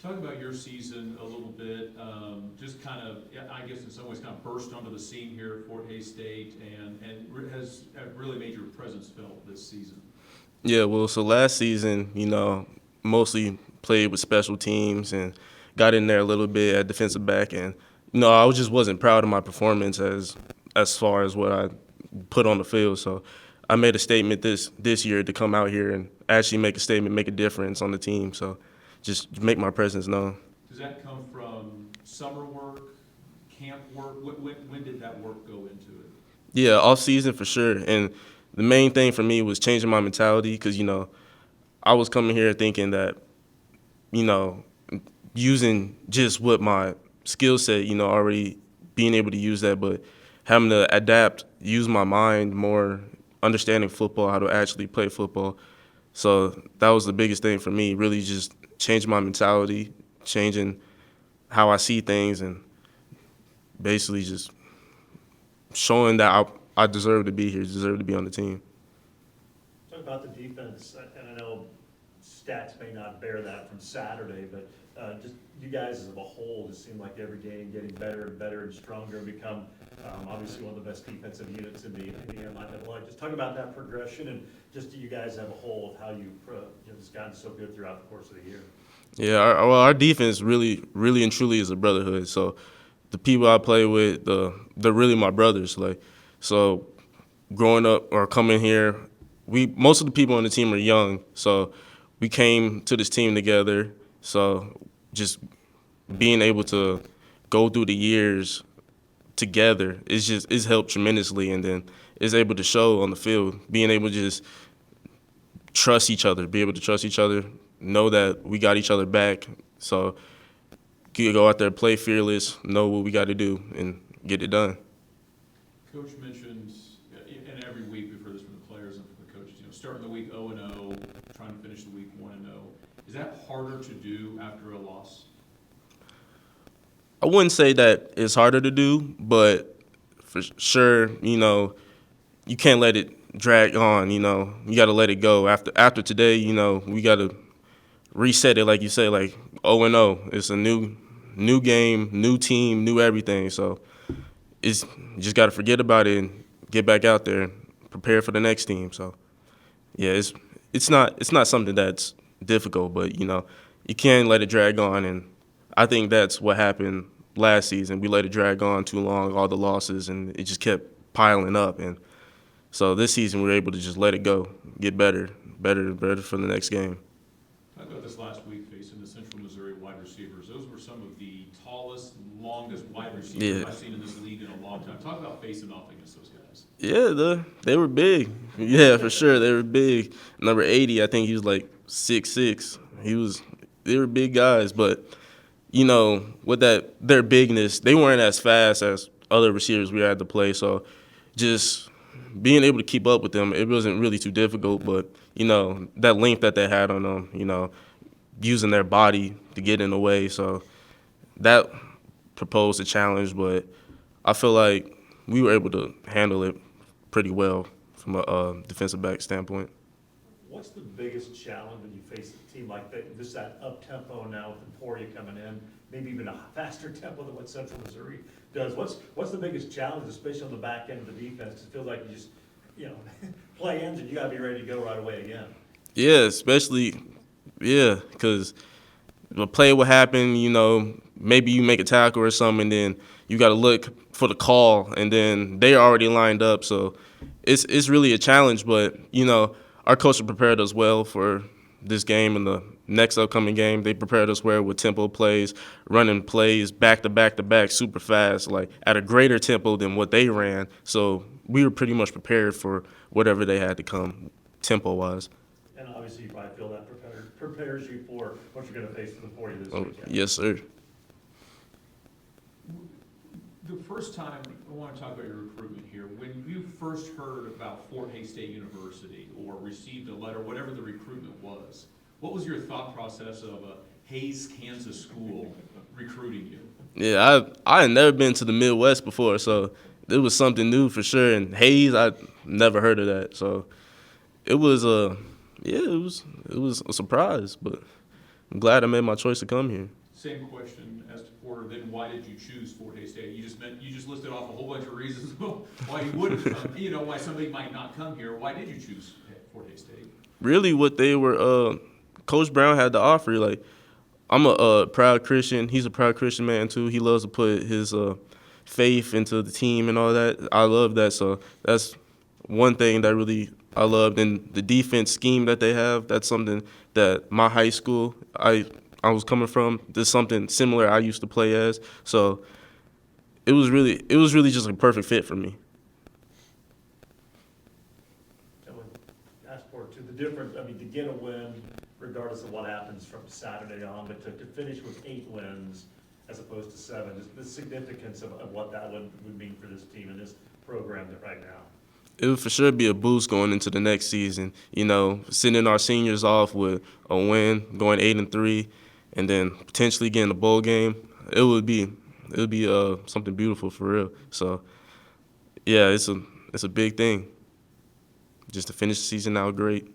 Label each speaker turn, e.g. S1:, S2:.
S1: Talk about your season a little bit. Just kind of, yeah, I guess in some ways, kind of burst onto the scene here at Fort Hays State, and has really made your presence felt this season.
S2: Yeah, well, so last season, mostly played with special teams and got in there a little bit at defensive back, and I just wasn't proud of my performance as far as what I put on the field. So I made a statement this year to come out here and actually make a statement, make a difference on the team. So just make my presence known.
S1: Does that come from summer work, camp work? When did that work go into it?
S2: Yeah, off season for sure, and the main thing for me was changing my mentality because I was coming here thinking that you know, using just what my skill set, already being able to use that, but having to adapt, use my mind more, understanding football, how to actually play football. So that was the biggest thing for me, really just changing my mentality, changing how I see things, and basically just showing that I deserve to be here, deserve to be on the team.
S3: Talk about the defense, and I know stats may not bear that from Saturday, but just you guys as a whole just seem like every game getting better and better and stronger and become obviously one of the best defensive units in the MIAA. Just talk about that progression and just you guys as a whole of how you've just gotten so good throughout the course of the year.
S2: Yeah, our defense really and truly is a brotherhood. So the people I play with, they're really my brothers. Like, so growing up or coming here, most of the people on the team are young. So we came to this team together. So just being able to go through the years together, it's helped tremendously, and then it's able to show on the field. Being able to just trust each other, be able to trust each other, know that we got each other back. So you go out there, play fearless, know what we got to do, and get it done.
S1: Coach mentioned, and every week we've heard this from the players and from the coaches, starting the week 0-0, trying to finish the week 1-0. Is that harder to do after a loss?
S2: I wouldn't say that it's harder to do, but for sure, you can't let it drag on. You got to let it go. After today, we got to reset it, like you say, like 0-0. It's a new game, new team, new everything. So you just got to forget about it and get back out there and prepare for the next team. So yeah, it's not something that's difficult, but you can't let it drag on, and I think that's what happened last season. We let it drag on too long, all the losses, and it just kept piling up. And so this season we were able to just let it go, get better for the next game.
S1: Talk about this last week facing the Central Missouri wide receivers. Those were some of the tallest, longest wide receivers I've seen in this league in a long time. Talk about facing off against those guys.
S2: Yeah, they were big. Yeah, for sure, they were big. Number 80, I think he was like 6'6". They were big guys, but with their bigness, they weren't as fast as other receivers we had to play. So just being able to keep up with them, it wasn't really too difficult. But that length that they had on them, using their body to get in the way. So that proposed a challenge, but I feel like we were able to handle it pretty well from a defensive back standpoint.
S3: What's the biggest challenge when you face a team like that, just that up-tempo now with Emporia coming in, maybe even a faster tempo than what Central Missouri does? What's the biggest challenge, especially on the back end of the defense? It feels like you just, play ends and you got to be ready to go right away again.
S2: Yeah, because the play will happen, maybe you make a tackle or something, and then you got to look for the call, and then they're already lined up. So it's really a challenge, but, our coach prepared us well for this game and the next upcoming game. They prepared us well with tempo plays, running plays back to back to back super fast, like at a greater tempo than what they ran. So we were pretty much prepared for whatever they had to come tempo-wise.
S3: And obviously you probably feel that prepares you for what you're going to face for the 40 this weekend.
S2: Yes, sir.
S1: The first time, I want to talk about your recruitment here. When you first heard about Fort Hays State University or received a letter, whatever the recruitment was, what was your thought process of a Hays, Kansas school recruiting you?
S2: Yeah, I had never been to the Midwest before, so it was something new for sure. And Hays, I never heard of that, so it was it was a surprise, but I'm glad I made my choice to come here.
S1: Same question as to Porter, then why did you choose Fort Hays State? You just listed off a whole bunch of reasons why you wouldn't come, why somebody might not come here. Why did you choose Fort Hays State?
S2: Really, what they were, Coach Brown had to offer. Like, I'm a proud Christian. He's a proud Christian man too. He loves to put his faith into the team and all that. I love that. So that's one thing that really I loved. And the defense scheme that they have, that's something that my high school I was coming from. There's something similar I used to play as. So it was really just a perfect fit for me.
S3: I would ask for to the difference, to get a win regardless of what happens from Saturday on, but to finish with 8 wins as opposed to 7, just the significance of what that would mean for this team and this program right now.
S2: It would for sure be a boost going into the next season. Sending our seniors off with a win, going 8-3, and then potentially getting a bowl game. It would be something beautiful for real. So, yeah, it's a big thing. Just to finish the season out great.